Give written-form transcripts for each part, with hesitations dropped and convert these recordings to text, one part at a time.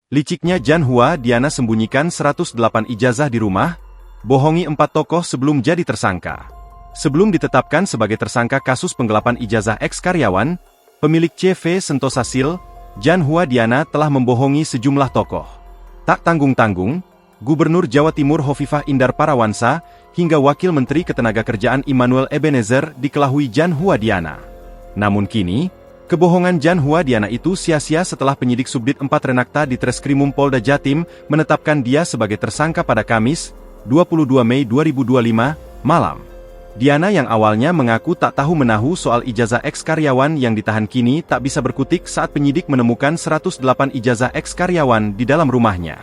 Liciknya Jan Hua Diana sembunyikan 108 ijazah di rumah, bohongi 4 tokoh sebelum jadi tersangka. Sebelum ditetapkan sebagai tersangka kasus penggelapan ijazah eks-karyawan, pemilik CV Sentosa Steel, Jan Hua Diana telah membohongi sejumlah tokoh. Tak tanggung-tanggung, Gubernur Jawa Timur Hovifah Indar Parawansa, hingga Wakil Menteri Ketenagakerjaan Immanuel Ebenezer dikelahui Jan Hua Diana. Namun kini, kebohongan Jan Hua Diana itu sia-sia setelah penyidik Subdit 4 Renakta di Treskrimum Polda Jatim menetapkan dia sebagai tersangka pada Kamis, 22 Mei 2025, malam. Diana yang awalnya mengaku tak tahu menahu soal ijazah eks-karyawan yang ditahan kini tak bisa berkutik saat penyidik menemukan 108 ijazah eks-karyawan di dalam rumahnya.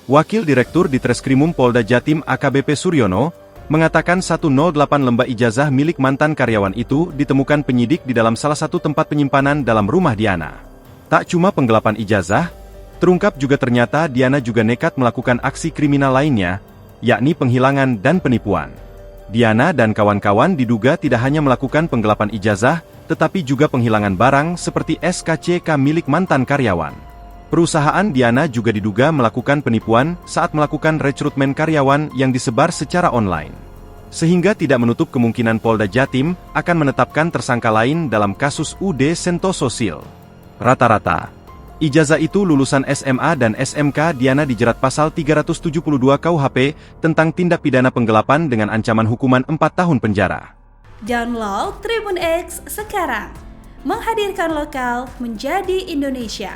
Wakil Direktur di Treskrimum Polda Jatim AKBP Suryono, mengatakan 108 lembar ijazah milik mantan karyawan itu ditemukan penyidik di dalam salah satu tempat penyimpanan dalam rumah Diana. Tak cuma penggelapan ijazah, terungkap juga ternyata Diana juga nekat melakukan aksi kriminal lainnya, yakni penghilangan dan penipuan. Diana dan kawan-kawan diduga tidak hanya melakukan penggelapan ijazah, tetapi juga penghilangan barang seperti SKCK milik mantan karyawan. Perusahaan Diana juga diduga melakukan penipuan saat melakukan rekrutmen karyawan yang disebar secara online. Sehingga tidak menutup kemungkinan Polda Jatim akan menetapkan tersangka lain dalam kasus UD Sentosa Steel. Rata-rata ijazah itu lulusan SMA dan SMK. Diana dijerat pasal 372 KUHP tentang tindak pidana penggelapan dengan ancaman hukuman 4 tahun penjara. Download Tribun X sekarang, menghadirkan lokal menjadi Indonesia.